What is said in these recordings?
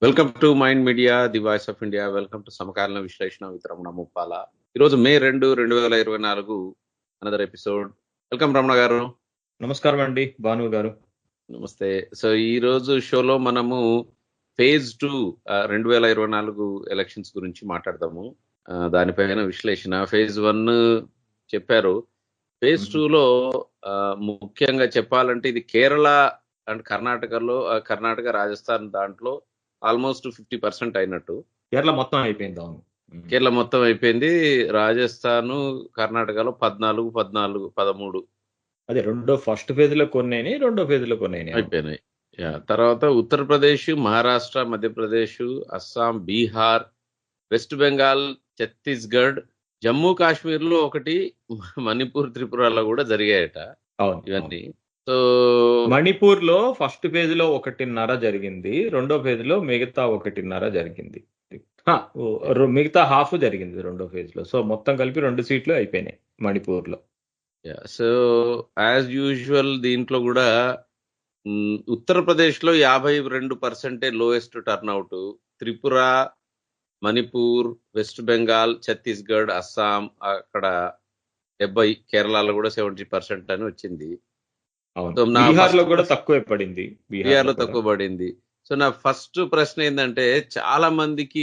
Welcome to mind media, the voice of India. Welcome to సమకాలీన విశ్లేషణ with Ramana Muppala. ఈరోజు మే 2, 2024 another episode. Welcome Ramana గారు. నమస్కారం అండి భాను గారు. నమస్తే. సో ఈ రోజు షోలో మనము ఫేజ్ 2 2024 ఎలక్షన్స్ గురించి మాట్లాడదాము. దానిపైన విశ్లేషణ. ఫేజ్ 1 చెప్పారు. ఫేజ్ 2లో ముఖ్యంగా చెప్పాలంటే ఇది కేరళ అండ్ కర్ణాటకలో, కర్ణాటక, రాజస్థాన్ దాంట్లో ఆల్మోస్ట్ 50% అయినట్టు. కేరళ మొత్తం అయిపోయింది. అవును, కేరళ మొత్తం అయిపోయింది. రాజస్థాన్, కర్ణాటకలో 14, 13 అదే ఫస్ట్ ఫేజ్ లో కొన్ని అయినాయి, రెండో ఫేజ్ లో కొన్ని అయిపోయినాయి. తర్వాత ఉత్తరప్రదేశ్, మహారాష్ట్ర, మధ్యప్రదేశ్, అస్సాం, బీహార్, వెస్ట్ బెంగాల్, ఛత్తీస్గఢ్, జమ్మూ కాశ్మీర్ లో ఒకటి, మణిపూర్, త్రిపురలో కూడా జరిగాయట ఇవన్నీ. సో మణిపూర్ లో ఫస్ట్ ఫేజ్ లో 1.5 జరిగింది, రెండో ఫేజ్ లో మిగతా 1.5 జరిగింది, మిగతా హాఫ్ జరిగింది రెండో ఫేజ్ లో. సో మొత్తం కలిపి 2 సీట్లు అయిపోయినాయి మణిపూర్ లో. సో యాజ్ యూజువల్ దీంట్లో కూడా ఉత్తరప్రదేశ్ లో 52% lowest turn out, Tripura, Manipur, west Bengal, Chhattisgarh, Assam అక్కడ 70, కేరళలో కూడా 70% అని వచ్చింది. బీహార్ లో కూడా తక్కువ పడింది. బీహార్ లో తక్కువ పడింది. సో నా ఫస్ట్ ప్రశ్న ఏంటంటే, చాలా మందికి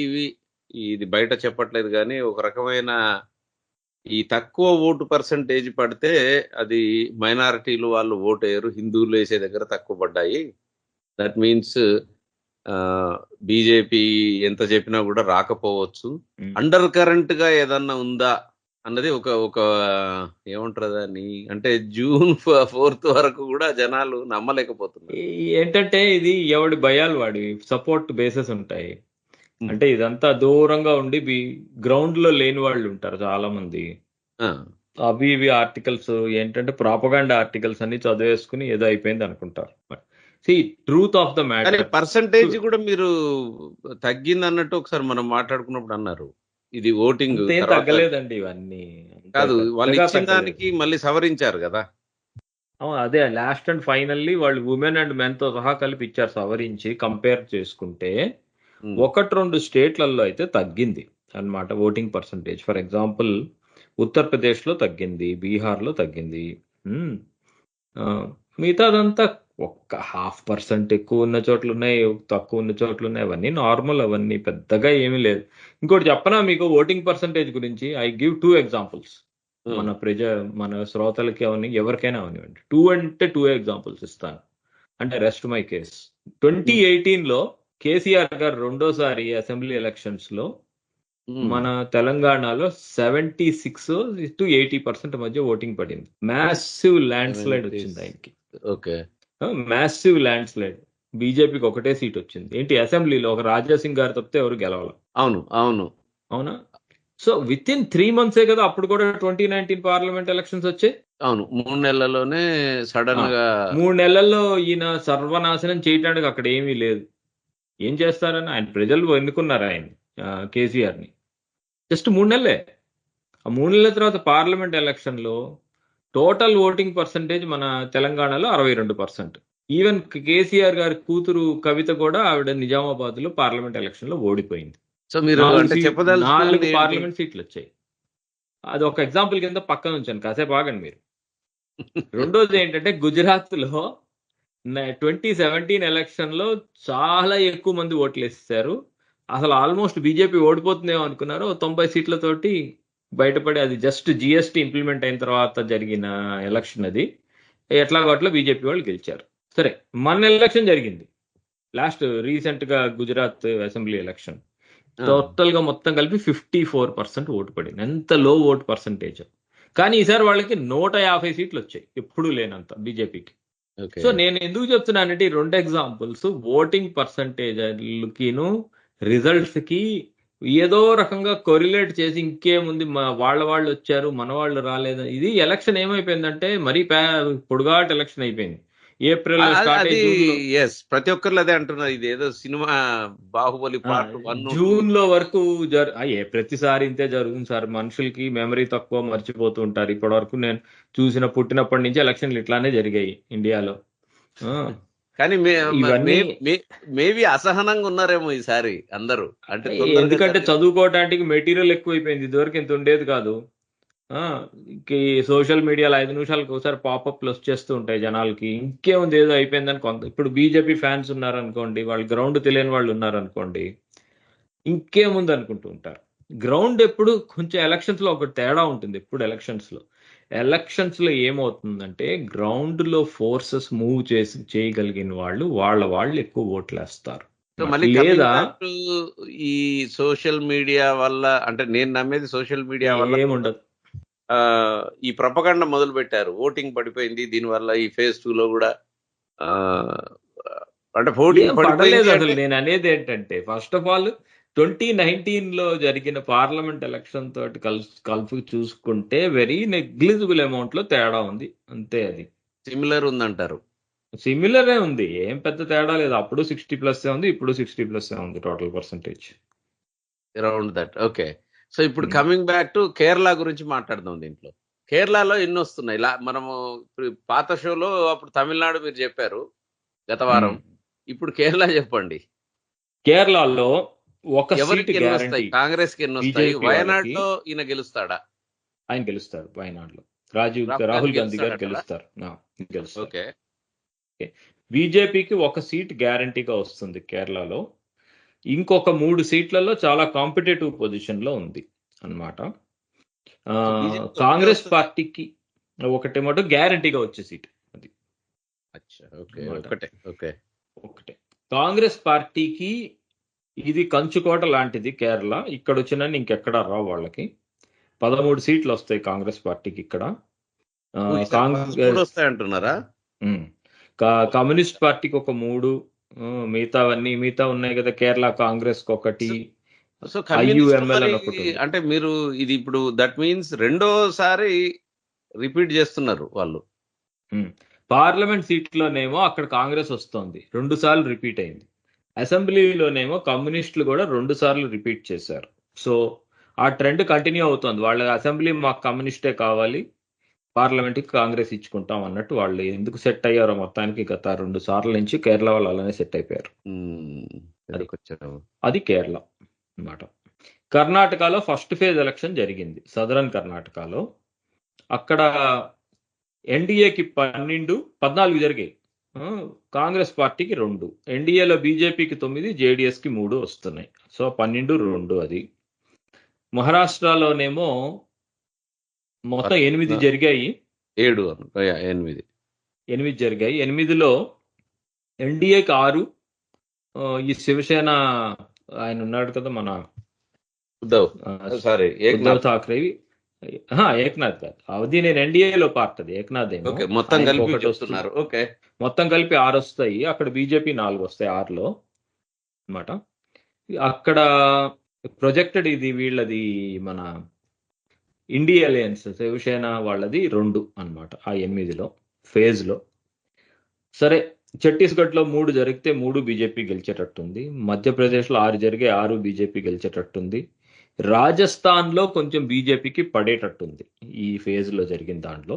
ఇది బయట చెప్పట్లేదు కానీ ఒక రకమైన ఈ తక్కువ ఓటు పర్సంటేజ్ పడితే అది మైనారిటీలు వాళ్ళు ఓటు వేయరు, హిందువులు వేసే దగ్గర తక్కువ పడ్డాయి, దట్ మీన్స్ బీజేపీ ఎంత చెప్పినా కూడా రాకపోవచ్చు, అండర్ కరెంట్ గా ఏదన్నా ఉందా అన్నది ఒక ఏమంటారు దాన్ని, అంటే జూన్ 4 వరకు కూడా జనాలు నమ్మలేకపోతున్నారు. ఏంటంటే ఇది ఎవడి భయాలు వాడి సపోర్ట్ బేసెస్ ఉంటాయి. అంటే ఇదంతా దూరంగా ఉండి గ్రౌండ్ లో లేని వాళ్ళు ఉంటారు చాలా మంది. అవి ఇవి ఆర్టికల్స్ ఏంటంటే ప్రాపగాండా ఆర్టికల్స్ అన్ని చదివేసుకుని ఏదో అయిపోయింది అనుకుంటారు. Truth of the matter percentage కూడా మీరు తగ్గింది అన్నట్టు ఒకసారి మనం మాట్లాడుకున్నప్పుడు అన్నారు. ఇది ఓటింగ్ తగ్గలేదండి, ఇవన్నీ కాదు, వాళ్ళు ఇచ్చిన దానికి మళ్ళీ సవరించారు కదా. అదే లాస్ట్ అండ్ ఫైనల్లీ వాళ్ళు ఉమెన్ అండ్ మెన్ తో సహా కలిపి ఇచ్చారు, సవరించి కంపేర్ చేసుకుంటే 1-2 స్టేట్లలో అయితే తగ్గింది అన్నమాట voting percentage. For example Uttar Pradesh లో తగ్గింది, బీహార్ లో తగ్గింది, మిగతాదంతా 0.5% ఎక్కువ ఉన్న చోట్ల ఉన్నాయి, తక్కువ ఉన్న చోట్ల ఉన్నాయి. అవన్నీ నార్మల్, అవన్నీ పెద్దగా ఏమీ లేదు. ఇంకోటి చెప్పనా మీకు ఓటింగ్ పర్సంటేజ్ గురించి? I give 2 examples. మన శ్రోతలకి ఎవరికైనా అవనివ్వండి. 2 ఎగ్జాంపుల్స్ ఇస్తాను, అంటే రెస్ట్ మై కేస్. 2018 లో కేసీఆర్ గారు రెండోసారి అసెంబ్లీ ఎలక్షన్స్ లో మన తెలంగాణలో 76 to 80% మధ్య ఓటింగ్ పడింది. మ్యాసివ్ ల్యాండ్ స్లైడ్ వచ్చింది ఆయనకి. Okay, massive land slide. బీజేపీకి 1 సీట్ వచ్చింది. ఏంటి, అసెంబ్లీలో ఒక రాజాసింగ్ గారు తప్పితే ఎవరు గెలవాలి. అవునా? సో విత్ ఇన్ 3 months కదా అప్పుడు కూడా 2019 పార్లమెంట్ ఎలక్షన్స్ వచ్చాయి. అవును, 3 నెలల్లోనే సడన్ గా 3 నెలల్లో ఈయన సర్వనాశనం చేయడానికి అక్కడ ఏమీ లేదు. ఏం చేస్తారని ఆయన ప్రజలు ఎన్నుకున్నారు ఆయన కేసీఆర్ ని. జస్ట్ 3 నెలలే. ఆ 3 నెలల తర్వాత పార్లమెంట్ ఎలక్షన్ లో టోటల్ ఓటింగ్ పర్సంటేజ్ మన తెలంగాణలో 62%. ఈవెన్ కేసీఆర్ గారి కూతురు కవిత కూడా ఆవిడ నిజామాబాద్ లో పార్లమెంట్ ఎలక్షన్ లో ఓడిపోయింది. సో మీరు 4 పార్లమెంట్ సీట్లు వచ్చాయి. అది ఒక ఎగ్జాంపుల్ కింద పక్కన ఉంచాను, కాసేపు ఆగండి మీరు. రెండోది ఏంటంటే, గుజరాత్ లో 2017 ఎలక్షన్ లో చాలా ఎక్కువ మంది ఓట్లు వేసేసారు. అసలు ఆల్మోస్ట్ బీజేపీ ఓడిపోతుందేమో అనుకున్నారు. 90 సీట్లతోటి బయటపడి, అది జస్ట్ జిఎస్టీ ఇంప్లిమెంట్ అయిన తర్వాత జరిగిన ఎలక్షన్ అది. ఎట్లాగోట్లా బీజేపీ వాళ్ళు గెలిచారు. సరే, మన ఎలక్షన్ జరిగింది లాస్ట్ రీసెంట్ గా, గుజరాత్ అసెంబ్లీ ఎలక్షన్. టోటల్ గా మొత్తం కలిపి 54% ఓటు పడింది. ఎంత లో ఓటు పర్సంటేజ్. కానీ ఈసారి వాళ్ళకి 150 సీట్లు వచ్చాయి, ఎప్పుడూ లేనంత బీజేపీకి. సో నేను ఎందుకు చెప్తున్నానంటే, ఈ 2 ఎగ్జాంపుల్స్ ఓటింగ్ పర్సంటేజ్కిను రిజల్ట్స్ కి ఏదో రకంగా కొరిలేట్ చేసి, ఇంకేముంది వాళ్ళు వచ్చారు మన వాళ్ళు రాలేదు. ఇది ఎలక్షన్ ఏమైపోయిందంటే మరీ పొడుగాటి ఎలక్షన్ అయిపోయింది. ఏప్రిల్ ప్రతి ఒక్కరు అదే అంటున్నారు, ఇది ఏదో సినిమా బాహుబలి పార్ట్ 1 జూన్ లో వరకు ప్రతిసారి ఇంతే జరుగుతుంది సార్. మనుషులకి మెమరీ తక్కువ, మర్చిపోతూ ఉంటారు. ఇప్పటి వరకు నేను పుట్టినప్పటి నుంచి ఎలక్షన్లు ఇట్లానే జరిగాయి ఇండియాలో. కానీ ఇవన్నీ మేబీ అసహనంగా ఉన్నారేమో ఈసారి అందరూ, అంటే ఎందుకంటే చదువుకోవడానికి మెటీరియల్ ఎక్కువైపోయింది. ఇదివరకు ఇంత ఉండేది కాదు. సోషల్ మీడియాలో 5 నిమిషాలకు ఒకసారి పాపప్లు వచ్చేస్తూ ఉంటాయి జనాలకి. ఇంకేముంది ఏదో అయిపోయిందని కొంత. ఇప్పుడు బీజేపీ ఫ్యాన్స్ ఉన్నారనుకోండి, వాళ్ళు గ్రౌండ్ తెలియని వాళ్ళు ఉన్నారనుకోండి, ఇంకేముంది అనుకుంటూ ఉంటారు. గ్రౌండ్ ఎప్పుడు కొంచెం ఎలక్షన్స్ లో ఒకటి తేడా ఉంటుంది. ఎప్పుడు ఎలక్షన్స్ లో ఏమవుతుందంటే గ్రౌండ్ లో ఫోర్సెస్ మూవ్ చేయగలిగిన వాళ్ళు ఎక్కువ ఓట్లు వేస్తారు. లేదా ఈ సోషల్ మీడియా వల్ల, అంటే నేను నమ్మేది సోషల్ మీడియా వల్ల ఏముండదు. ఈ ప్రొపగండా మొదలు పెట్టారు, ఓటింగ్ పడిపోయింది దీనివల్ల. ఈ ఫేజ్ 2 లో కూడా అంటే ఓటింగ్ పడలేదు. అసలు నేను అనేది ఏంటంటే, ఫస్ట్ ఆఫ్ ఆల్ 2019 లో జరిగిన పార్లమెంట్ ఎలక్షన్ తోటి కలిపి చూసుకుంటే వెరీ నెగ్లిజిబుల్ అమౌంట్ లో తేడా ఉంది, అంతే. అది సిమిలర్ ఉందంటారు? సిమిలరే ఉంది, ఏం పెద్ద తేడా లేదు. అప్పుడు 60+ ఉంది, ఇప్పుడు 60+ ఉంది total percentage around that. Okay, so ఇప్పుడు కమింగ్ బ్యాక్ టు కేరళ గురించి మాట్లాడదాం. దీంట్లో కేరళలో ఎన్ని వస్తున్నాయి? మనము పాత షోలో అప్పుడు తమిళనాడు మీరు చెప్పారు గత వారం, ఇప్పుడు కేరళ చెప్పండి. కేరళలో ఒక ఎవరికి ఎన్ని వస్తాయి? కాంగ్రెస్ కి ఎన్ని వస్తాయి? వయనాడులో ఈయన గెలుస్తాడా? ఆయన గెలుస్తారు. వయనాడులో రాహుల్ గాంధీ గారు గెలుస్తారు. ఓకే, బీజేపీకి ఒక సీట్ గ్యారంటీగా వస్తుంది కేరళలో. ఇంకొక 3 సీట్లలో చాలా కాంపిటేటివ్ పొజిషన్ లో ఉంది అన్నమాట. కాంగ్రెస్ పార్టీకి ఒకటేమో గ్యారంటీగా వచ్చే సీట్ అది. ఒకటే. కాంగ్రెస్ పార్టీకి ఇది కంచుకోట లాంటిది కేరళ. ఇక్కడ వచ్చిన ఇంకెక్కడా రావు వాళ్ళకి. 13 సీట్లు వస్తాయి కాంగ్రెస్ పార్టీకి ఇక్కడ. కాంగ్రెస్ అంటున్నారా? కమ్యూనిస్ట్ పార్టీకి ఒక 3, మిగతా ఉన్నాయి కదా. కేరళ కాంగ్రెస్ కి ఒకటి, IUML అని ఒకటి. అంటే మీరు ఇది ఇప్పుడు దట్ మీన్స్ రెండోసారి రిపీట్ చేస్తున్నారు వాళ్ళు. పార్లమెంట్ సీట్లోనేమో అక్కడ కాంగ్రెస్ వస్తోంది, 2 సార్లు రిపీట్ అయింది. అసెంబ్లీలోనేమో కమ్యూనిస్టులు కూడా 2 సార్లు రిపీట్ చేశారు. సో ఆ ట్రెండ్ కంటిన్యూ అవుతోంది. వాళ్ళ అసెంబ్లీ మాకు కమ్యూనిస్టే కావాలి, పార్లమెంట్కి కాంగ్రెస్ ఇచ్చుకుంటాం అన్నట్టు వాళ్ళు ఎందుకు సెట్ అయ్యారో మొత్తానికి గత 2 సార్ల నుంచి కేరళ వాళ్ళు అలానే సెట్ అయిపోయారు. అది కేరళ అన్నమాట. కర్ణాటకలో ఫస్ట్ ఫేజ్ ఎలక్షన్ జరిగింది, సదరన్ కర్ణాటకలో. అక్కడ ఎన్డీఏకి 14 జరిగాయి, కాంగ్రెస్ పార్టీకి 2. ఎన్డీఏలో బీజేపీకి 9, జేడీఎస్కి 3 వస్తున్నాయి. సో 12-2 అది. మహారాష్ట్రలోనేమో మొత్తం 8 జరిగాయి. 8 జరిగాయి. 8లో ఎన్డీఏకి 6. ఈ శివసేన ఆయన ఉన్నాడు కదా మన ఉద్ధవ్ ఠాక్రే, ఏక్నాథ్ కాదు, అది నేను ఎన్డీఏలో పార్ట్, అది ఏక్నాథ్ ఏమో. మొత్తం కలిపి 6 వస్తాయి. అక్కడ బీజేపీ 4 వస్తాయి 6లో అన్నమాట. అక్కడ ప్రొజెక్టెడ్ ఇది వీళ్ళది మన ఇండియా అలయన్స్ శివసేన వాళ్ళది 2 అన్నమాట ఆ 8లో ఫేజ్లో. సరే, ఛత్తీస్గఢ్లో 3 జరిగితే 3 బీజేపీ గెలిచేటట్టుంది. మధ్యప్రదేశ్లో 6 జరిగే 6 బీజేపీ గెలిచేటట్టుంది. రాజస్థాన్లో కొంచెం బీజేపీకి పడేటట్టుంది ఈ ఫేజ్లో జరిగిన దాంట్లో.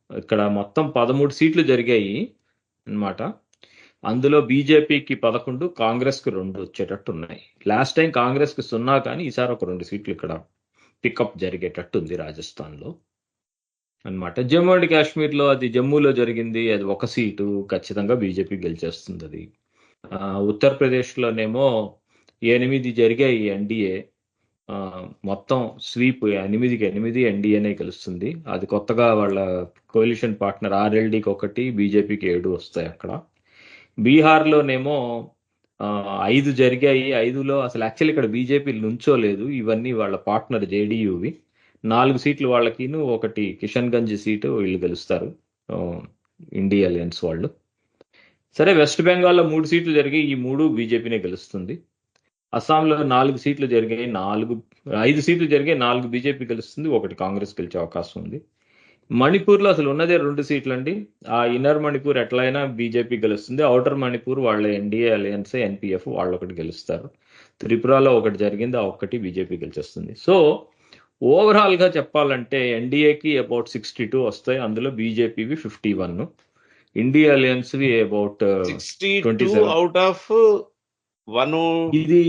ఇక్కడ మొత్తం 13 సీట్లు జరిగాయి అన్నమాట. అందులో బీజేపీకి 11, కాంగ్రెస్కి 2 వచ్చేటట్టు ఉన్నాయి. లాస్ట్ టైం కాంగ్రెస్కి 0, కానీ ఈసారి ఒక 2 సీట్లు ఇక్కడ పికప్ జరిగేటట్టుంది రాజస్థాన్లో అన్నమాట. జమ్మూ అండ్ కాశ్మీర్లో, అది జమ్మూలో జరిగింది, అది 1 సీటు ఖచ్చితంగా బీజేపీ గెలిచేస్తుంది అది. ఉత్తరప్రదేశ్లోనేమో 8 జరిగాయి ఎన్డీఏ, మొత్తం స్వీప్ 8కి 8 ఎన్డీఏనే గెలుస్తుంది. అది కొత్తగా వాళ్ళ కోalition పార్ట్నర్ ఆర్ఎల్డీకి 1, బీజేపీకి 7 వస్తాయి అక్కడ. బీహార్లోనేమో 5 జరిగాయి. 5లో అసలు యాక్చువల్లీ ఇక్కడ బీజేపీ నుంచోలేదు, ఇవన్నీ వాళ్ళ పార్ట్నర్ జేడీయూవి. 4 సీట్లు వాళ్ళకిను, 1 కిషన్గంజ్ సీటు వీళ్ళు గెలుస్తారు, ఇండియా అలయన్స్ వాళ్ళు. సరే, వెస్ట్ బెంగాల్లో 3 సీట్లు జరిగాయి, ఈ 3 బీజేపీనే గెలుస్తుంది. అస్సాంలో 4 సీట్లు జరిగాయి, 5 సీట్లు జరిగాయి, 4 బీజేపీ గెలుస్తుంది, 1 కాంగ్రెస్ గెలిచే అవకాశం ఉంది. మణిపూర్లో అసలు ఉన్నదే 2 సీట్లు అండి. ఆ ఇన్నర్ మణిపూర్ ఎట్లయినా బీజేపీ గెలుస్తుంది, అవుటర్ మణిపూర్ వాళ్ళ ఎన్డీఏ అలయన్స్ ఎన్పీఎఫ్ వాళ్ళు 1 గెలుస్తారు. త్రిపురలో 1 జరిగింది, ఆ 1 బీజేపీ గెలిచేస్తుంది. సో ఓవరాల్గా చెప్పాలంటే ఎన్డీఏకి అబౌట్ 62 వస్తాయి, అందులో బీజేపీవి 51. India alliance about 62 27. Out of 188. ఇది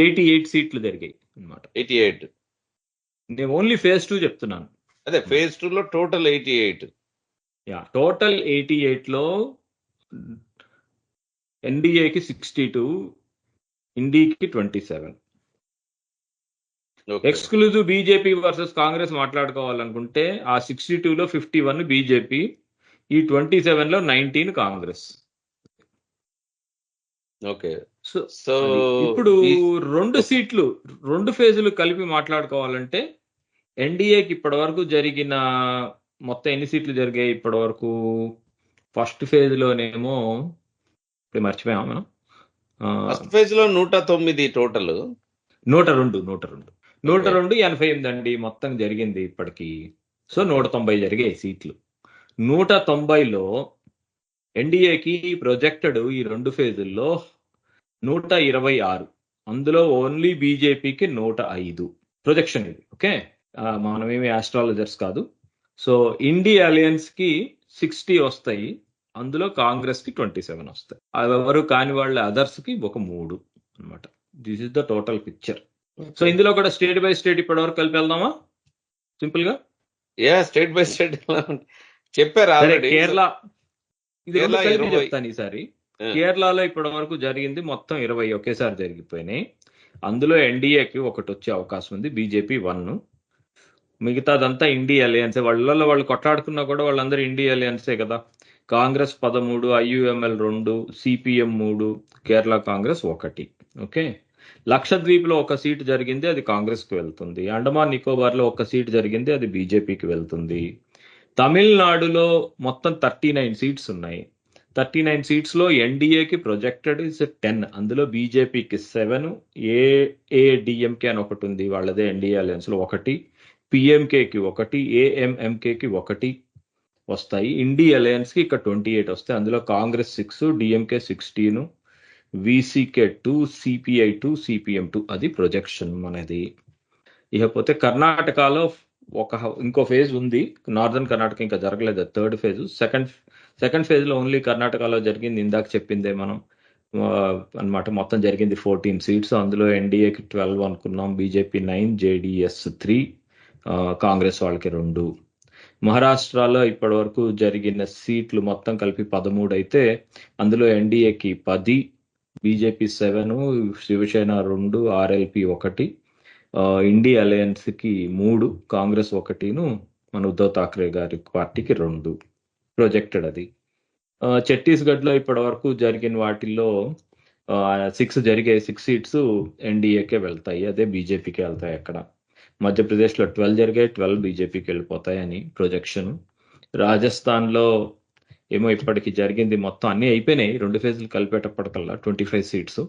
88 సీట్లు జరిగాయి అన్నమాట. నేను ఓన్లీ ఫేజ్ 2 చెప్తున్నాను. అదే ఫేజ్ 2 లో టోటల్ 88. యా, టోటల్ 88 లో ఎన్డీఏకి 62, ఇండీకి 27. ఎక్స్క్లూజివ్ బీజేపీ వర్సెస్ కాంగ్రెస్ మాట్లాడుకోవాలనుకుంటే ఆ 62 లో 51 బీజేపీ, ఈ 27 లో 19 కాంగ్రెస్. ఓకే. సో ఇప్పుడు 2 సీట్లు 2 ఫేజులు కలిపి మాట్లాడుకోవాలంటే ఎన్డీఏకి ఇప్పటి వరకు జరిగిన మొత్తం ఎన్ని సీట్లు జరిగాయి ఇప్పటి వరకు? ఫస్ట్ ఫేజ్ లోనేమో ఇప్పుడు మర్చిపోయాం మనం. ఫస్ట్ ఫేజ్ లో 109 టోటల్. 102 88 అండి మొత్తం జరిగింది ఇప్పటికి. సో 190 జరిగాయి సీట్లు. 190లో ఎన్డీఏకి ప్రొజెక్టెడ్ ఈ 2 ఫేజుల్లో 126, అందులో ఓన్లీ బీజేపీకి 105 ప్రొజెక్షన్ ఇది. ఓకే, మనమేమి ఆస్ట్రాలజర్స్ కాదు. సో ఇండియా అలయన్స్ కి 60 వస్తాయి, అందులో కాంగ్రెస్ కి 27 వస్తాయి. ఎవరు కాని వాళ్ళ అదర్స్ కి ఒక 3 అన్నమాట. This is the total picture. So ఇందులో కూడా స్టేట్ బై స్టేట్ ఇప్పటి వరకు కలిపి వెళ్దామా సింపుల్ గా? స్టేట్ బై స్టేట్ చెప్పారు ఆల్రెడీ. కేరళ ఇది కలిపి చెప్తాను ఈసారి. కేరళలో ఇప్పటి వరకు జరిగింది మొత్తం 20 ఒకేసారి జరిగిపోయినాయి. అందులో ఎన్డీఏకి ఒకటి వచ్చే అవకాశం ఉంది, బీజేపీ 1. మిగతాదంతా ఇండియా అలయన్స్. వాళ్ళలో వాళ్ళు కొట్లాడుకున్నా కూడా వాళ్ళందరూ ఇండియా అలయన్సే కదా. Congress 13, IUML 2, CPM 3, Kerala Congress 1. Okay, Lakshadweep లో ఒక సీటు జరిగింది, అది కాంగ్రెస్ కి వెళ్తుంది. అండమాన్ నికోబార్ లో ఒక సీటు జరిగింది, అది బీజేపీకి వెళ్తుంది. తమిళనాడులో మొత్తం 39 సీట్స్ ఉన్నాయి. 39 సీట్స్ లో ఎన్డీఏకి ప్రొజెక్టెడ్ ఇస్ 10, అందులో బీజేపీకి 7, ఏఐఏడీఎంకే అని ఒకటి ఉంది, వాళ్ళదే ఎన్డీఏ అలయన్స్ లో 1, పిఎంకేకి 1, ఏఎంఎంకేకి 1 వస్తాయి. ఇండియా అలయన్స్ కి ఇక్కడ 28 వస్తాయి, అందులో Congress 6, DMK 16, VCK 2, CPI 2, CPM 2. అది ప్రొజెక్షన్ మనది. ఇకపోతే కర్ణాటకలో ఇంకో ఫేజ్ ఉంది. నార్దర్న్ కర్ణాటక ఇంకా జరగలేదు, థర్డ్ ఫేజ్. సెకండ్ ఫేజ్ లో ఓన్లీ కర్ణాటకలో జరిగింది, ఇందాక చెప్పిందే మనం అన్నమాట. మొత్తం జరిగింది 14 సీట్స్, అందులో ఎన్డీఏకి 12 అనుకున్నాం, బీజేపీ 9, జేడీఎస్ 3, కాంగ్రెస్ వాళ్ళకి 2. మహారాష్ట్రలో ఇప్పటి వరకు జరిగిన సీట్లు మొత్తం కలిపి 13 అయితే, అందులో ఎన్డీఏకి 10, BJP 7, Shiv Sena 2, RLP 1, India alliance కి 3, కాంగ్రెస్ 1, మన ఉద్ధవ్ ఠాక్రే గారి పార్టీకి 2 ప్రొజెక్టెడ్. అది ఛత్తీస్గఢ్ లో ఇప్పటి వరకు జరిగిన వాటిల్లో 6 జరిగాయి, 6 సీట్స్ ఎన్డీఏకే వెళ్తాయి, అదే బీజేపీకి వెళ్తాయి. అక్కడ మధ్యప్రదేశ్ లో 12 జరిగాయి, 12 బీజేపీకి వెళ్ళిపోతాయని ప్రొజెక్షన్. రాజస్థాన్ లో ఏమో ఇప్పటికి జరిగింది మొత్తం అన్ని అయిపోయినాయి, 2 ఫేజ్లు కలిపేటప్పటికల్లా 25 సీట్స్.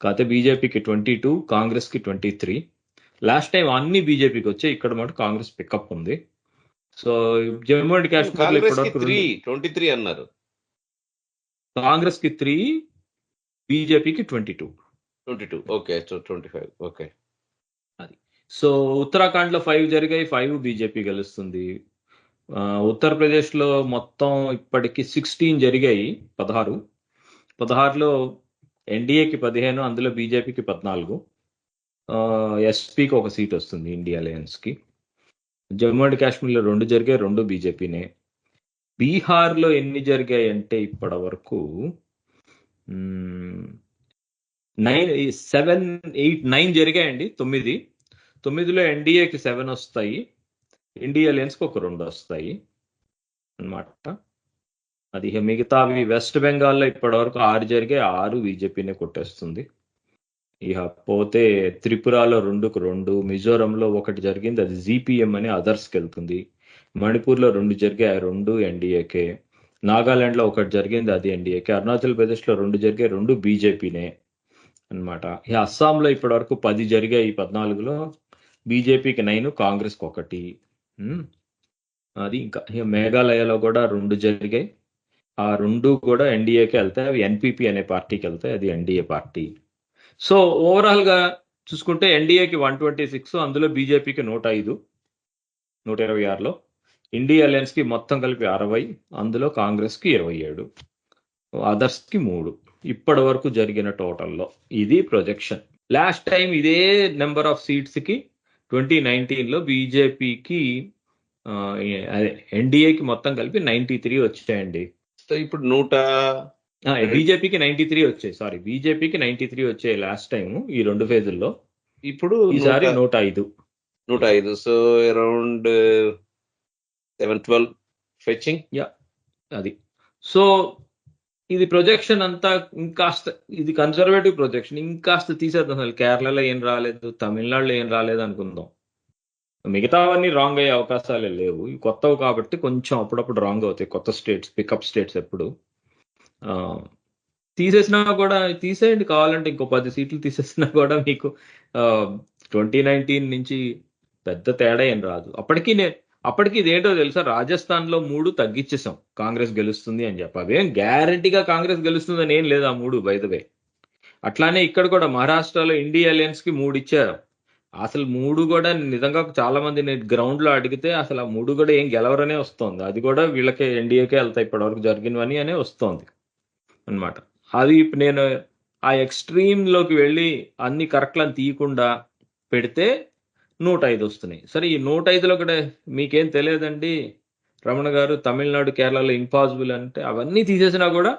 కాకపోతే బీజేపీకి 22, కాంగ్రెస్ కి 23. లాస్ట్ టైం అన్ని బీజేపీకి వచ్చాయి, ఇక్కడ మాట కాంగ్రెస్ పికప్ ఉంది. సో జమ్మూ అండ్ కాశ్మీర్ లో ఇప్పటివరకు 23 అన్నారు, కాంగ్రెస్ కి 3, బీజేపీకి 22. Okay, so 25. ఓకే, అది. సో ఉత్తరాఖండ్ లో 5 జరిగాయి, 5 బీజేపీ గెలుస్తుంది. ఉత్తరప్రదేశ్ లో మొత్తం ఇప్పటికి 16 జరిగాయి, 16లో ఎన్డీఏకి 15, అందులో బీజేపీకి 14, ఎస్పీకి ఒక సీట్ వస్తుంది ఇండియా అలయన్స్ కి. జమ్మూ అండ్ కాశ్మీర్లో 2 జరిగాయి, 2 బీజేపీనే. బీహార్లో ఎన్ని జరిగాయి అంటే ఇప్పటి వరకు 9 జరిగాయండి. 9లో ఎన్డీఏకి 7 వస్తాయి, ఇండియా అలయన్స్కి ఒక 2 వస్తాయి అన్నమాట. అది మిగతావి వెస్ట్ బెంగాల్లో ఇప్పటి వరకు 6 జరిగాయి, 6 బీజేపీనే కొట్టేస్తుంది. ఇక పోతే త్రిపురలో 2కు 2, మిజోరంలో 1 జరిగింది, అది జీపీఎం అని అదర్స్కి వెళ్తుంది. మణిపూర్లో 2 జరిగాయి, 2 ఎన్డీఏకే. నాగాలాండ్లో 1 జరిగింది, అది ఎన్డీఏకే. అరుణాచల్ ప్రదేశ్లో 2 జరిగాయి, 2 బీజేపీనే అన్నమాట. ఇక అస్సాంలో ఇప్పటి వరకు 10 జరిగాయి, 14లో బీజేపీకి 9, కాంగ్రెస్కి 1. అది ఇంకా మేఘాలయలో కూడా 2 జరిగాయి, ఆ 2 కూడా ఎన్డీఏకి వెళ్తాయి, అవి ఎన్పీపీ అనే పార్టీకి వెళ్తాయి, అది ఎన్డీఏ పార్టీ. సో ఓవరాల్ గా చూసుకుంటే ఎన్డీఏకి 126, అందులో బీజేపీకి 105, 126లో, ఇండియా అలయన్స్ కి మొత్తం కలిపి 60, అందులో కాంగ్రెస్ కి 27, అదర్స్ కి 3. ఇప్పటి వరకు జరిగిన టోటల్లో ఇది ప్రొజెక్షన్. లాస్ట్ టైం ఇదే నెంబర్ ఆఫ్ సీట్స్ కి 2019 లో బీజేపీకి అదే ఎన్డీఏకి మొత్తం కలిపి 93 వచ్చాయండి. సో ఇప్పుడు బీజేపీకి 93 వచ్చాయి. సారీ, బీజేపీకి 93 వచ్చాయి లాస్ట్ టైం ఈ 2 ఫేజుల్లో. ఇప్పుడు ఈసారి 105. 105. So around 712 fetching. అది. సో ఇది ప్రొజెక్షన్ అంతా ఇంకాస్త, ఇది కన్సర్వేటివ్ ప్రొజెక్షన్, ఇంకాస్త తీసేద్దాం. అసలు కేరళలో ఏం రాలేదు, తమిళనాడులో ఏం రాలేదు అనుకుందాం. మిగతావన్నీ రాంగ్ అయ్యే అవకాశాలే లేవు. ఇవి కొత్తవి కాబట్టి కొంచెం అప్పుడప్పుడు రాంగ్ అవుతాయి. కొత్త స్టేట్స్, పికప్ స్టేట్స్ ఎప్పుడు తీసేసినా కూడా, తీసేయండి కావాలంటే ఇంకో 10 సీట్లు తీసేసినా కూడా మీకు 2019 నుంచి పెద్ద తేడా ఏం రాదు. అప్పటికి ఇదేంటో తెలుసా, రాజస్థాన్ లో 3 తగ్గించేసాం కాంగ్రెస్ గెలుస్తుంది అని చెప్పి. అవేం గ్యారంటీగా కాంగ్రెస్ గెలుస్తుంది అని ఏం లేదు ఆ 3, బై ద వే. అట్లానే ఇక్కడ కూడా మహారాష్ట్రలో ఇండియా అలయన్స్ కి 3 ఇచ్చారు. అసలు 3 కూడా నిజంగా చాలా మంది గ్రౌండ్ లో అడిగితే అసలు ఆ 3 కూడా ఏం గెలవరనే వస్తుంది. అది కూడా వీళ్ళకే, ఎన్డీఏకే వెళ్తాయి ఇప్పటివరకు జరిగినవని అనే వస్తుంది అన్నమాట. అది నేను ఆ ఎక్స్ట్రీమ్ లోకి వెళ్ళి అన్ని కరెక్ట్లను తీయకుండా పెడితే 105 వస్తున్నాయి. సరే, ఈ 105లో కూడా మీకేం తెలియదండి రమణ గారు, తమిళనాడు కేరళలో ఇంపాసిబుల్ అంటే అవన్నీ తీసేసినా కూడా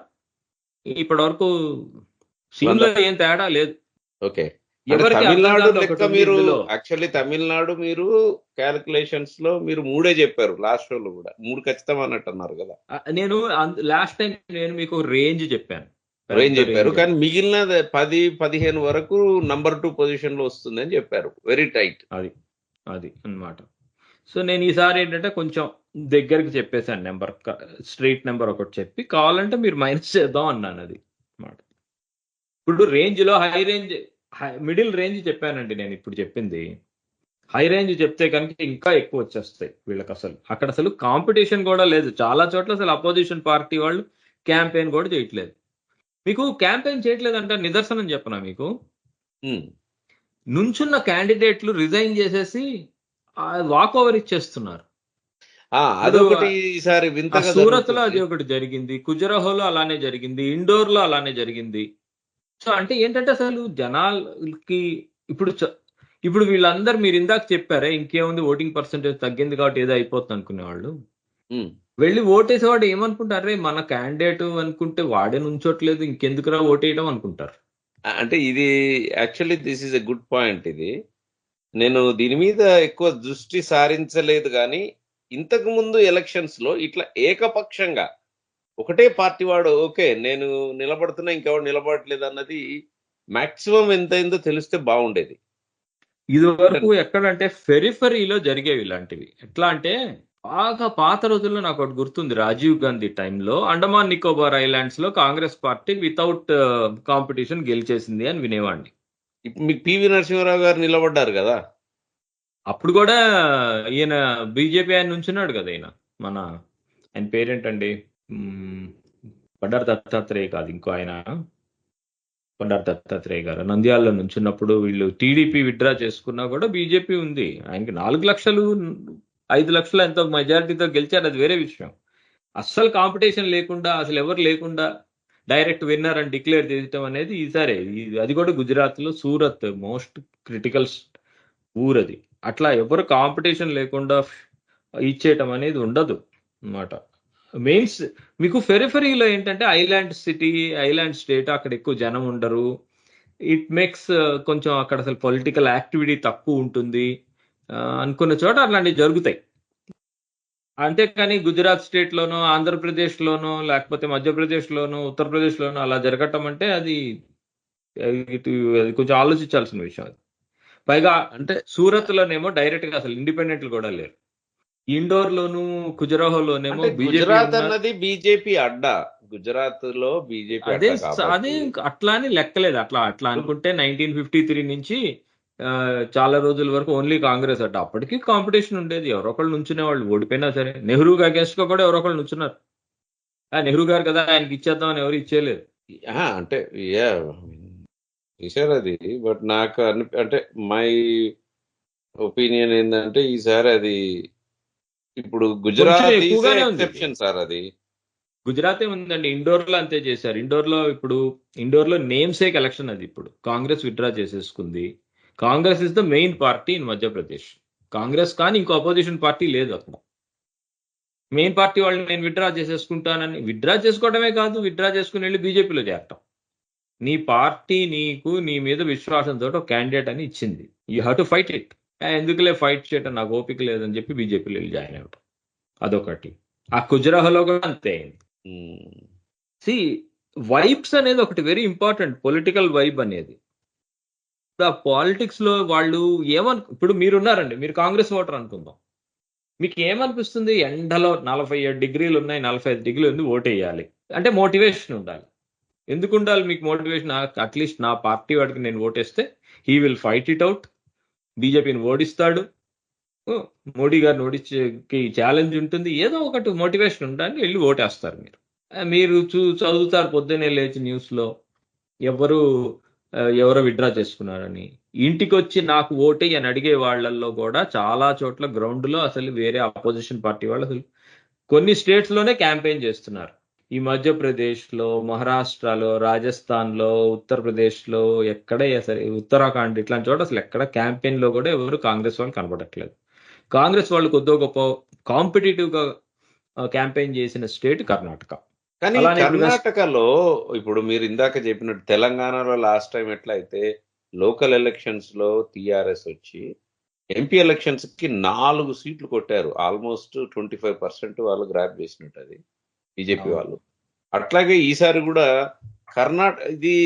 ఇప్పటి వరకు సీన్ లో ఏం తేడా లేదు. ఓకే, ఎవరికి తమిళనాడు లెక్క మీరు యాక్చువల్లీ తమిళనాడు మీరు క్యాలిక్యులేషన్స్ లో మీరు 3 చెప్పారు. లాస్ట్ షోలో కూడా 3 ఖచ్చితం అన్నట్టు అన్నారు కదా. నేను లాస్ట్ టైం నేను మీకు రేంజ్ చెప్పాను, కానీ మిగిలిన 10-15 వరకు నంబర్ 2 పొజిషన్ లో వస్తుంది అని చెప్పారు. Very tight. అది అన్నమాట. సో నేను ఈసారి ఏంటంటే కొంచెం దగ్గరికి చెప్పేశాను, నెంబర్, స్ట్రీట్ నెంబర్ ఒకటి చెప్పి, కావాలంటే మీరు మైనస్ చేద్దాం అన్నాను. అది అన్నమాట. ఇప్పుడు రేంజ్ లో హై రేంజ్, మిడిల్ రేంజ్ చెప్పానండి నేను ఇప్పుడు చెప్పింది. హై రేంజ్ చెప్తే కనుక ఇంకా ఎక్కువ వచ్చేస్తాయి వీళ్ళకి. అక్కడ అసలు కాంపిటీషన్ కూడా లేదు. చాలా చోట్ల అసలు అపోజిషన్ పార్టీ వాళ్ళు క్యాంపెయిన్ కూడా చేయట్లేదు. మీకు క్యాంపెయిన్ చేయట్లేదంటే నిదర్శనం చెప్పనా మీకు, నుంచున్న క్యాండిడేట్లు రిజైన్ చేసేసి వాక్ ఓవర్ ఇచ్చేస్తున్నారు. సూరత్ లో అది ఒకటి జరిగింది, ఖుజురాహోలో అలానే జరిగింది, ఇండోర్ లో అలానే జరిగింది. సో అంటే ఏంటంటే అసలు జనాలకి ఇప్పుడు వీళ్ళందరూ, మీరు ఇందాక చెప్పారే ఇంకేముంది ఓటింగ్ పర్సెంటేజ్ తగ్గింది కాబట్టి ఏదో అయిపోతుంది అనుకునేవాళ్ళు, వెళ్ళి ఓటేసేవాడు ఏమనుకుంటారే, మన క్యాండిడేట్ అనుకుంటే వాడే నుంచోట్లేదు, ఇంకెందుకురా ఓటేయడం అనుకుంటారు. అంటే ఇది actually this is a good point. ఇది నేను దీని మీద ఎక్కువ దృష్టి సారించలేదు, కానీ ఇంతకు ముందు ఎలక్షన్స్ లో ఇట్లా ఏకపక్షంగా ఒకటే పార్టీ వాడు ఓకే నేను నిలబడుతున్నా, ఇంకెవడు నిలబడట్లేదు అన్నది మాక్సిమం ఎంతైందో తెలిస్తే బాగుండేది. ఇది వరకు ఎక్కడంటే ఫెరిఫరీలో జరిగేవి ఇలాంటివి. ఎట్లా అంటే బాగా పాత రోజుల్లో నాకు ఒకటి గుర్తుంది, రాజీవ్ గాంధీ టైంలో అండమాన్ నికోబార్ ఐలాండ్స్ లో కాంగ్రెస్ పార్టీ వితౌట్ కాంపిటీషన్ గెలిచేసింది అని వినేవాడిని. ఇప్పుడు మీకు పివి నరసింహారావు గారు నిలబడ్డారు కదా, అప్పుడు కూడా ఈయన బీజేపీ ఆయన నుంచున్నాడు కదా, ఆయన పేరేంటండి, బండారు దత్తాత్రేయ కాదు, ఇంకో ఆయన, బండారు దత్తాత్రేయ గారు నంద్యాలలో నుంచున్నప్పుడు వీళ్ళు టీడీపీ విత్డ్రా చేసుకున్నా కూడా బీజేపీ ఉంది. ఆయనకి 4 లక్షలు 5 లక్షలు ఎంతో మెజారిటీతో గెలిచారు, అది వేరే విషయం. అస్సలు కాంపిటీషన్ లేకుండా, అసలు ఎవరు లేకుండా డైరెక్ట్ విన్నర్ అని డిక్లేర్ చేయటం అనేది ఈసారి, అది కూడా గుజరాత్ లో సూరత్ మోస్ట్ క్రిటికల్ ఊరది. అట్లా ఎవరు కాంపిటీషన్ లేకుండా ఇచ్చేయటం అనేది ఉండదు అన్నమాట. మెయిన్స్ మీకు ఫెరిఫరీలో ఏంటంటే ఐలాండ్ సిటీ, ఐలాండ్ స్టేట్, అక్కడ ఎక్కువ జనం ఉండరు. ఇట్ మేక్స్ కొంచెం అక్కడ అసలు పొలిటికల్ యాక్టివిటీ తక్కువ ఉంటుంది అనుకున్న చోట అట్లాంటివి జరుగుతాయి. అంతేకాని గుజరాత్ స్టేట్ లోనో, ఆంధ్రప్రదేశ్ లోనో, లేకపోతే మధ్యప్రదేశ్ లోనో, ఉత్తరప్రదేశ్ లోనో అలా జరగటం అంటే అది కొంచెం ఆలోచించాల్సిన విషయం. అది పైగా అంటే సూరత్ లోనేమో డైరెక్ట్ గా అసలు ఇండిపెండెంట్లు కూడా లేరు. ఇండోర్ లోను, ఖుజురాహోలోనేమో గుజరాత్ అన్నది బీజేపీ అడ్డా. గుజరాత్ లో బీజేపీ అదే అట్లా అని లెక్కలేదు. అట్లా అనుకుంటే 1953 నుంచి చాలా రోజుల వరకు ఓన్లీ కాంగ్రెస్ అడ్డా. అప్పటికి కాంపిటీషన్ ఉండేది, ఎవరొకళ్ళు నుంచునే వాళ్ళు, ఓడిపోయినా సరే. నెహ్రూ అగేన్స్ట్ గా కూడా ఎవరొకళ్ళు నుంచున్నారు. నెహ్రూ గారు కదా, ఆయనకి ఇచ్చేద్దాం అని ఎవరు ఇచ్చేయలేదు. అంటే ఈసారి అది, బట్ నాకు అంటే మై ఒపీనియన్ ఏంటంటే ఈసారి అది ఇప్పుడు కొంచెం గుజరాత్ ఎక్కువగానే ఉంది. ఎక్సెప్షన్ సార్ అది. గుజరాత్ ఏముందండి, ఇండోర్ లో అంతే చేశారు. ఇండోర్ లో నేమ్ సేక్ ఎలక్షన్ అది. ఇప్పుడు Congress withdraw చేసేసుకుంది. Congress is the main party in Madhya Pradesh. Congress కానీ ఇంకో అపోజిషన్ పార్టీ లేదు అక్కడ. మెయిన్ పార్టీ వాళ్ళు నేను విత్డ్రా చేసేసుకుంటానని విత్డ్రా చేసుకోవడమే కాదు, విత్డ్రా చేసుకుని వెళ్ళి బీజేపీలో చేరటం. నీ పార్టీ నీకు నీ మీద విశ్వాసంతో ఒక క్యాండిడేట్ అని ఇచ్చింది. You have to fight it. ఎందుకులే ఫైట్ చేయటం, నాకు ఓపిక లేదని చెప్పి బీజేపీలో వెళ్ళి జాయిన్ అవ్వటం. అదొకటి. ఆ కుజరాహలో కూడా అంతే అయింది. సి వైబ్స్ అనేది ఒకటి వెరీ ఇంపార్టెంట్. పొలిటికల్ వైబ్ అనేది. ఇప్పుడు ఆ పాలిటిక్స్ లో వాళ్ళు ఇప్పుడు మీరున్నారండి, మీరు కాంగ్రెస్ ఓటర్ అనుకుందాం. మీకు ఏమనిపిస్తుంది? ఎండలో 47 డిగ్రీలు ఉన్నాయి, 45 డిగ్రీలు ఉంది, ఓటేయాలి అంటే మోటివేషన్ ఉండాలి. ఎందుకు ఉండాలి మీకు మోటివేషన్? అట్లీస్ట్ నా పార్టీ వాడికి నేను ఓటేస్తే he will fight it out, బీజేపీని ఓడిస్తాడు, మోడీ గారిని ఓడించేకి ఛాలెంజ్ ఉంటుంది, ఏదో ఒకటి మోటివేషన్ ఉండాలి, వెళ్ళి ఓటేస్తారు. మీరు చదువుతారు పొద్దున్నే లేచి న్యూస్ లో ఎవరో విత్డ్రా చేసుకున్నారని. ఇంటికి వచ్చి నాకు ఓటే అని అడిగే వాళ్ళల్లో కూడా చాలా చోట్ల గ్రౌండ్ లో అసలు వేరే అపోజిషన్ పార్టీ వాళ్ళు అసలు కొన్ని స్టేట్స్ లోనే క్యాంపెయిన్ చేస్తున్నారు. ఈ మధ్యప్రదేశ్ లో, మహారాష్ట్రలో, రాజస్థాన్ లో, ఉత్తరప్రదేశ్ లో, ఎక్కడ సరే, ఉత్తరాఖండ్ ఇట్లాంటి చోట అసలు ఎక్కడ క్యాంపెయిన్ లో కూడా ఎవరు కాంగ్రెస్ వాళ్ళు కనబడట్లేదు. కాంగ్రెస్ వాళ్ళు కొద్దో గొప్ప కాంపిటేటివ్ గా క్యాంపెయిన్ చేసిన స్టేట్ కర్ణాటక. కానీ కర్ణాటకలో ఇప్పుడు మీరు ఇందాక చెప్పినట్టు తెలంగాణలో లాస్ట్ టైం ఎట్లయితే లోకల్ ఎలక్షన్స్ లో టీఆర్ఎస్ వచ్చి ఎంపీ ఎలక్షన్స్ కి 4 సీట్లు కొట్టారు. ఆల్మోస్ట్ 25% వాళ్ళు గ్రాప్ చేసినట్టు అది బీజేపీ వాళ్ళు. అట్లాగే ఈసారి కూడా ఇది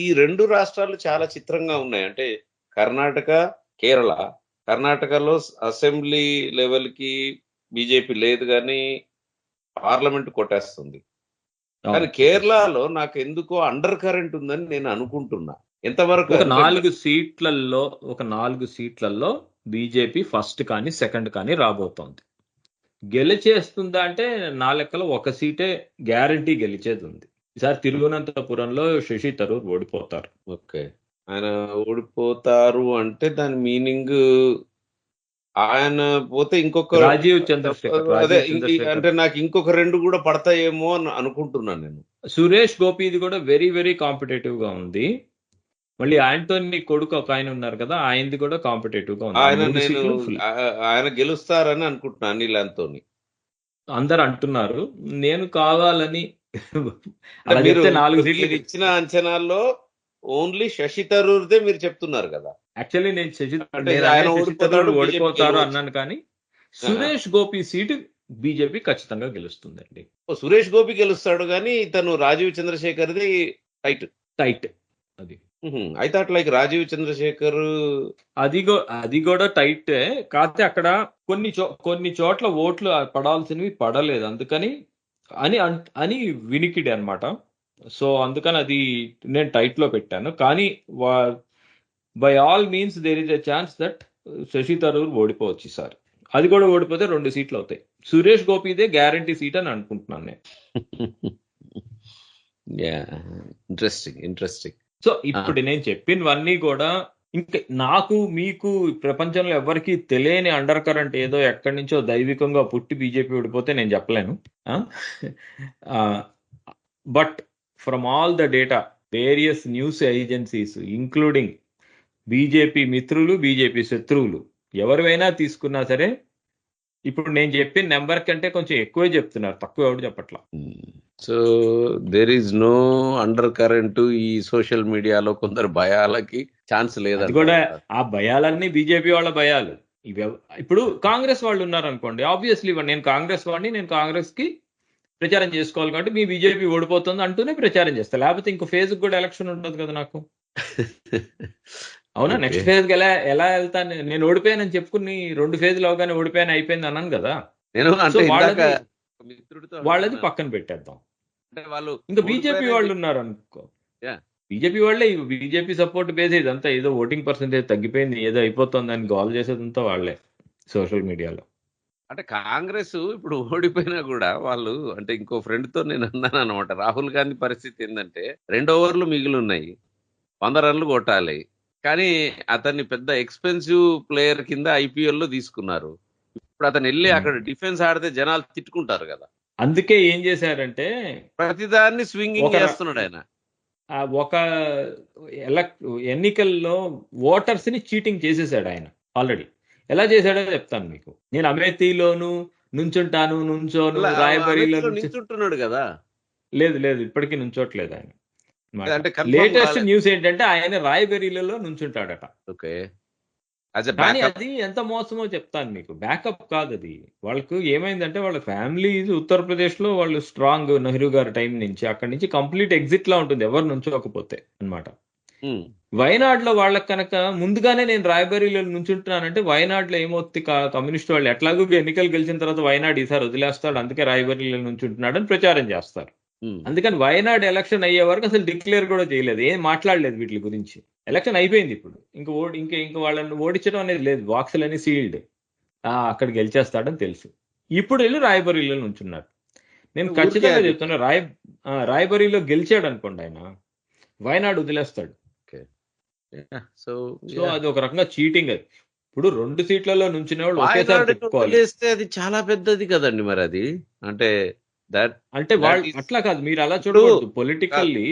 ఈ 2 రాష్ట్రాలు చాలా చిత్రంగా ఉన్నాయి. అంటే కర్ణాటక, కేరళ. కర్ణాటకలో అసెంబ్లీ లెవెల్ కి బీజేపీ లేదు కానీ పార్లమెంట్ కొట్టేస్తుంది. కానీ కేరళలో నాకు ఎందుకో అండర్ కరెంట్ ఉందని నేను అనుకుంటున్నా. ఎంతవరకు? ఒక 4 సీట్లలో బీజేపీ ఫస్ట్ కానీ సెకండ్ కానీ రాబోతోంది. గెలిచేస్తుందా అంటే నా లెక్కలో ఒక సీటే గ్యారంటీ గెలిచేది ఉంది. ఈసారి తిరువనంతపురంలో శశి థరూర్ ఓడిపోతారు. ఓకే, ఆయన ఓడిపోతారు అంటే దాని మీనింగ్ ఆయన పోతే ఇంకొక రాజీవ్ చంద్రశేఖర్. అంటే నాకు ఇంకొక 2 కూడా పడతాయేమో అని అనుకుంటున్నాను నేను. సురేష్ గోపీది కూడా వెరీ వెరీ కాంపిటేటివ్ గా ఉంది. మళ్ళీ ఆంటోనీ కొడుకు ఒక ఆయన ఉన్నారు కదా, ఆయనది కూడా కాంపిటేటివ్ గా ఉంది. ఆయన గెలుస్తారని అనుకుంటున్నాను. అనిల్ ఆంటోనీ అందరు అంటున్నారు. నేను కావాలని మీరు 4 సీట్లు ఇచ్చిన అంచనాల్లో ఓన్లీ శశి థరూర్దే మీరు చెప్తున్నారు కదా. యాక్చువల్లీ నేను శశి థరూర్ ఓడిపోతారు అన్నాను, కానీ సురేష్ గోపి సీటు బీజేపీ ఖచ్చితంగా గెలుస్తుందండి. సురేష్ గోపి గెలుస్తాడు, కానీ తను రాజీవ్ చంద్రశేఖర్ది టైట్ అది. I thought like Rajeev Chandrasekhar అది కూడా టైట్. కాకపోతే అక్కడ కొన్ని చోట్ల ఓట్లు పడాల్సినవి పడలేదు, అందుకని అని వినికిడి అన్నమాట. సో అందుకని అది నేను టైట్ లో పెట్టాను. కానీ by all means there is a chance that Shashi Tharoor ఓడిపోవచ్చు ఈసారి. అది కూడా ఓడిపోతే 2 సీట్లు అవుతాయి. సురేష్ గోపిదే గ్యారంటీ సీట్ అని అనుకుంటున్నాను నేను. ఇంట్రెస్టింగ్. సో ఇప్పుడు నేను చెప్పినవన్నీ కూడా ఇంకా నాకు మీకు ప్రపంచంలో ఎవరికి తెలియని అండర్ కరెంట్ ఏదో ఎక్కడి నుంచో దైవికంగా పుట్టి బీజేపీ ఓడిపోతే నేను చెప్పలేను. But from all the data, various news agencies including BJP మిత్రులు, బీజేపీ శత్రువులు ఎవరివైనా తీసుకున్నా సరే ఇప్పుడు నేను చెప్పిన నెంబర్ కంటే కొంచెం ఎక్కువే చెప్తున్నారు, తక్కువ ఎవరు చెప్పట్లా. So there is no under current ఈ సోషల్ మీడియాలో కొందరు భయాలకి ఛాన్స్ లేదు. అది కూడా ఆ భయాలన్నీ బీజేపీ వాళ్ళ భయాలు. ఇప్పుడు కాంగ్రెస్ వాళ్ళు ఉన్నారు అనుకోండి, ఆబ్వియస్లీ నేను కాంగ్రెస్ వాడిని, నేను కాంగ్రెస్ కి ప్రచారం చేసుకోవాలి కాబట్టి మీ బీజేపీ ఓడిపోతుంది అంటూనే ప్రచారం చేస్తా. లేకపోతే ఇంకో ఫేజ్ కూడా ఎలక్షన్ ఉండదు కదా నాకు. అవునా? నెక్స్ట్ ఫేజ్ కి ఎలా వెళ్తాను? నేను ఓడిపోయానని చెప్పుకుని 2 ఫేజ్లు అవగానే ఓడిపోయాను అయిపోయింది అన్నాను కదా. వాళ్ళది పక్కన పెట్టేద్దాం. ఇంకా బీజేపీ వాళ్ళు ఉన్నారు అనుకో, బీజేపీ వాళ్ళే, బీజేపీ సపోర్ట్ బేస్ ఇదంతా ఏదో ఓటింగ్ పర్సెంటేజ్ తగ్గిపోయింది ఏదో అయిపోతుంది అని గోల్ చేసేదంతా వాళ్ళే సోషల్ మీడియాలో. అంటే కాంగ్రెస్ ఇప్పుడు ఓడిపోయినా కూడా వాళ్ళు అంటే ఇంకో ఫ్రెండ్ తో నేను అన్నాను అనమాట, రాహుల్ గాంధీ పరిస్థితి ఏంటంటే 2 ఓవర్లు మిగిలి ఉన్నాయి, 100 రన్లు కొట్టాలి, కానీ అతన్ని పెద్ద ఎక్స్పెన్సివ్ ప్లేయర్ కింద IPL లో తీసుకున్నారు. ఇప్పుడు అతను వెళ్ళి అక్కడ డిఫెన్స్ ఆడితే జనాలు తిట్టుకుంటారు కదా. అందుకే ఏం చేశారంటే ప్రతిదాన్ని స్వింగింగ్ చేస్తున్నాడు ఆయన. ఒక ఎన్నికల్లో ఓటర్స్ ని చీటింగ్ చేసేసాడు ఆయన ఆల్రెడీ. ఎలా చేశాడో చెప్తాను మీకు. నేను అమేథీలోను నుంచుంటాను, నుంచోను, రాయబరీలో నుంచుంటున్నాడు కదా. లేదు లేదు, ఇప్పటికీ నుంచోట్లేదు ఆయన. అంటే లేటెస్ట్ న్యూస్ ఏంటంటే ఆయన రాయబరీలలో నుంచుంటాడట. ఓకే, కానీ అది ఎంత మోసమో చెప్తాను మీకు. బ్యాకప్ కాదు అది. వాళ్ళకు ఏమైందంటే వాళ్ళ ఫ్యామిలీ ఉత్తరప్రదేశ్ లో వాళ్ళు స్ట్రాంగ్, నెహ్రూ గారి టైం నుంచి అక్కడి నుంచి కంప్లీట్ ఎగ్జిట్ లా ఉంటుంది ఎవరు నుంచోకపోతే అన్నమాట. వయనాడ్ లో వాళ్ళకి కనుక ముందుగానే నేను రాయబరీలో నుంచుంటున్నానంటే వయనాడ్ లో ఏమవుతుంది, కమ్యూనిస్ట్ వాళ్ళు ఎట్లాగూ ఎన్నికలు గెలిచిన తర్వాత వయనాడ్ ఈసారి వదిలేస్తాడు, అందుకే రాయబరీలో నుంచుంటున్నాడు అని ప్రచారం చేస్తారు. అందుకని వయనాడ్ ఎలక్షన్ అయ్యే వరకు అసలు డిక్లేర్ కూడా చేయలేదు, ఏం మాట్లాడలేదు వీటి గురించి. ఎలక్షన్ అయిపోయింది ఇప్పుడు, ఇంకా వాళ్ళని ఓడించడం అనేది లేదు, బాక్సులన్నీ సీల్డ్, అక్కడ గెలిచేస్తాడని తెలుసు. ఇప్పుడు వెళ్ళి రాయబరీలో నుంచున్నారు. నేను ఖచ్చితంగా చెప్తున్నా, రాయబరీలో గెలిచాడు అనుకోండి ఆయన, వయనాడ్ వదిలేస్తాడు. సో అది ఒక రకంగా చీటింగ్. అది ఇప్పుడు 2 సీట్లలో నుంచిన వాళ్ళు ఒకేసారి పెట్టుకోవాలి. అది చాలా పెద్దది కదండి మరి అది. అంటే వాళ్ళు అట్లా కాదు, మీరు అలా చూడకూడదు పొలిటికల్లీ.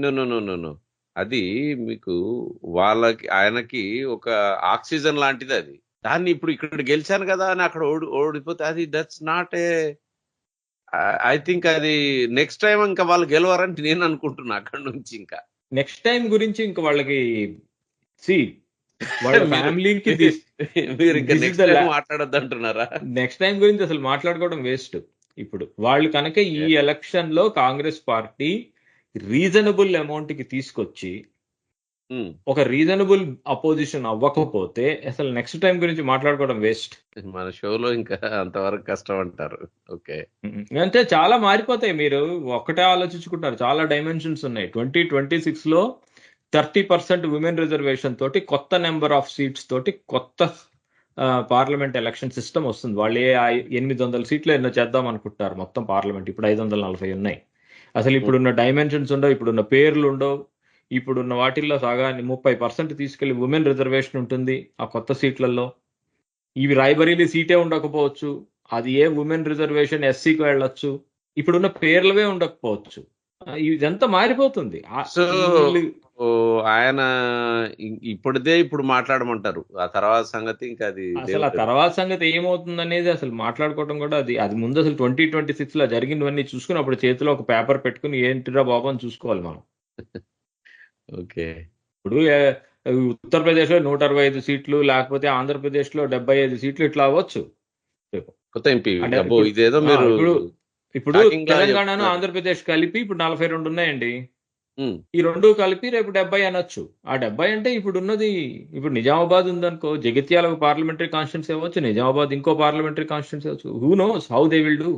నో అది మీకు ఆయనకి ఒక ఆక్సిజన్ లాంటిది అది. దాన్ని ఇప్పుడు ఇక్కడ గెలిచాను కదా అని అక్కడ ఓడిపోతే అది that's not a, I think అది నెక్స్ట్ టైం ఇంకా వాళ్ళు గెలవరని నేను అనుకుంటున్నా. అక్కడ నుంచి ఇంకా నెక్స్ట్ టైం గురించి ఇంకా వాళ్ళకి వాళ్ళ ఫ్యామిలీకి మీరు ఇంకా మాట్లాడొద్దు అంటున్నారా? నెక్స్ట్ టైం గురించి అసలు మాట్లాడుకోవడం వేస్ట్. ఇప్పుడు వాళ్ళు కనుక ఈ ఎలక్షన్ లో కాంగ్రెస్ పార్టీ రీజనబుల్ అమౌంట్ కి తీసుకొచ్చి ఒక రీజనబుల్ అపోజిషన్ అవ్వకపోతే అసలు నెక్స్ట్ టైం గురించి మాట్లాడుకోవడం వేస్ట్. మన షోలో ఇంకా అంతవరకు కష్టం అంటారు. ఓకే, అంటే చాలా మారిపోతాయి. మీరు ఒక్కటే ఆలోచించుకుంటారు, చాలా డైమెన్షన్స్ ఉన్నాయి. 2026 లో 30% విమెన్ రిజర్వేషన్ తోటి, కొత్త నెంబర్ ఆఫ్ సీట్స్ తోటి, కొత్త పార్లమెంట్ ఎలక్షన్ సిస్టమ్ వస్తుంది. వాళ్ళు 800 సీట్లు ఎన్నో చేద్దాం అనుకుంటారు మొత్తం పార్లమెంట్. ఇప్పుడు 540 ఉన్నాయి. అసలు ఇప్పుడున్న డైమెన్షన్స్ ఉండవు, ఇప్పుడున్న పేర్లు ఉండవు. ఇప్పుడున్న వాటిల్లో సగాన్ని 30% తీసుకెళ్లి ఉమెన్ రిజర్వేషన్ ఉంటుంది ఆ కొత్త సీట్లలో. ఇవి రాయబరీలీ సీటే ఉండకపోవచ్చు, అది ఏ ఉమెన్ రిజర్వేషన్ ఎస్సీకి వెళ్ళొచ్చు, ఇప్పుడున్న పేర్లవే ఉండకపోవచ్చు. ఇదంతా మారిపోతుంది. ఆయన ఇప్పుడు మాట్లాడమంటారు, ఆ తర్వాత సంగతి ఇంకా అది అసలు ఆ తర్వాత సంగతి ఏమవుతుంది అనేది అసలు మాట్లాడుకోవడం కూడా అది ముందు అసలు 2026 లో జరిగినవన్నీ చూసుకుని అప్పుడు చేతిలో ఒక పేపర్ పెట్టుకుని ఏంటిరా బాబు అని చూసుకోవాలి మనం. ఓకే, ఇప్పుడు ఉత్తరప్రదేశ్ లో 165 సీట్లు, లేకపోతే ఆంధ్రప్రదేశ్ లో 75 సీట్లు ఇట్లా అవ్వచ్చు. ఇప్పుడు తెలంగాణను ఆంధ్రప్రదేశ్ కలిపి ఇప్పుడు 42 ఉన్నాయండి. ఈ 2 కలిపి రేపు 70 అనొచ్చు. ఆ 70 అంటే ఇప్పుడు ఉన్నది, ఇప్పుడు నిజామాబాద్ ఉందనుకో, జగిత్యాల పార్లమెంటరీ కాన్స్టిట్యున్సీ అవ్వచ్చు, నిజామాబాద్ ఇంకో పార్లమెంటరీ కాన్స్టిట్యున్సీ అవ్వచ్చు. Who knows how they will do.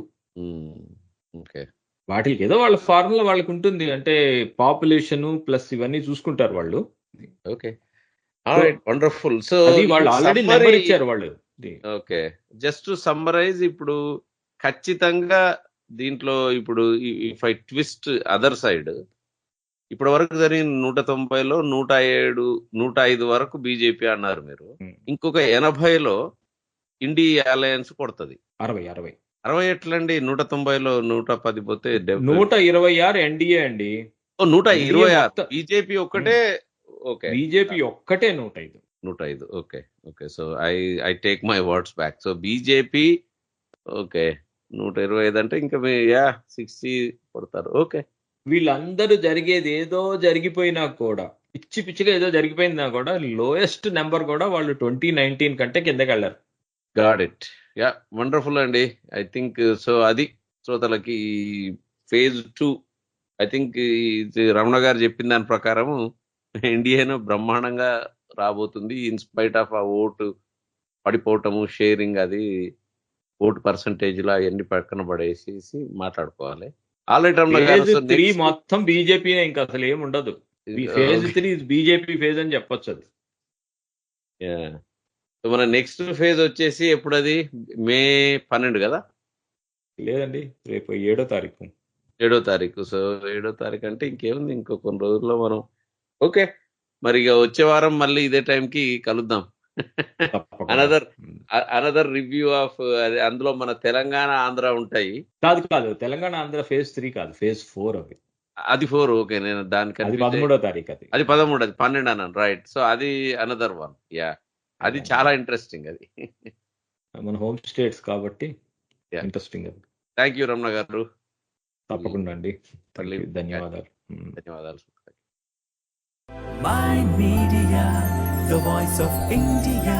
వాటికి ఏదో వాళ్ళ ఫార్ములా వాళ్ళకి ఉంటుంది, అంటే పాపులేషన్ ప్లస్ ఇవన్నీ చూసుకుంటారు వాళ్ళు. Okay, wonderful. సో వాళ్ళు ఆల్రెడీ నెంబర్ ఇచ్చారు వాళ్ళు. ఓకే, జస్ట్ సమ్మరైజ్, ఇప్పుడు ఖచ్చితంగా దీంట్లో ఇప్పుడు if I twist other side, ఇప్పటి వరకు జరిగిన 190లో 105 వరకు బీజేపీ అన్నారు మీరు. ఇంకొక 80లో ఇండియా అలయన్స్ కొడుతుంది. 60 ఎట్లండి? 190లో 110 పోతే 126 ఎన్డీఏ అండి. 126 బీజేపీ ఒక్కటే. ఓకే, బీజేపీ ఒక్కటే 105. Okay okay, so I take my words back. So BJP okay 125 అంటే ఇంకా 60 కొడతారు. ఓకే, వీళ్ళందరూ జరిగేది ఏదో జరిగిపోయినా కూడా, పిచ్చిగా ఏదో జరిగిపోయినా కూడా, లోయెస్ట్ నెంబర్ కూడా వాళ్ళు 2019 కంటే కిందకి వెళ్ళారు. Got it. యా, వండర్ఫుల్ అండి. ఐ థింక్ సో అది శ్రోతలకి ఫేజ్ 2 ఐ థింక్ రమణ గారు చెప్పిన దాని ప్రకారం ఎన్డీఏను బ్రహ్మాండంగా రాబోతుంది. ఇన్స్పైట్ ఆఫ్ ఆ ఓటు పడిపోవటము, షేరింగ్, అది ఓటు పర్సంటేజ్ లో అవన్నీ పక్కన పడేసేసి మాట్లాడుకోవాలి. ఫేజ్ 3 మొత్తం బీజేపీనే, ఇంకా అసలు ఏమి ఉండదు. ఫేజ్ 3 బీజేపీ ఫేజ్ అని చెప్పొచ్చు అది. మన నెక్స్ట్ ఫేజ్ వచ్చేసి ఎప్పుడు? అది మే 12 కదా? లేదండి, రేపు 7వ తారీఖు. 7వ తారీఖు. సో 7వ తారీఖు అంటే ఇంకేముంది, ఇంకో కొన్ని రోజుల్లో మనం. ఓకే, మరి ఇక వచ్చే వారం మళ్ళీ ఇదే టైంకి కలుద్దాం. తప్పకుండా. అనదర్ రివ్యూ ఆఫ్ అది, అందులో మన తెలంగాణ ఆంధ్ర ఉంటాయి. కాదు తెలంగాణ ఆంధ్ర ఫేజ్ 3 కాదు, ఫేజ్ 4 అవి. అది 4 ఓకే. నేను దానికి అది 13వ తారీఖు అది. అది 13, అది 12 అన్నాను, రైట్. సో అది అనదర్ వన్. యా, అది చాలా ఇంట్రెస్టింగ్ అది. మన హోమ్ స్టేట్స్ కాబట్టి ఇంట్రెస్టింగ్ అది. థ్యాంక్ యూ రమణ గారు. తప్పకుండా అండి, ధన్యవాదాలు. ధన్యవాదాలు. My Media, the voice of India.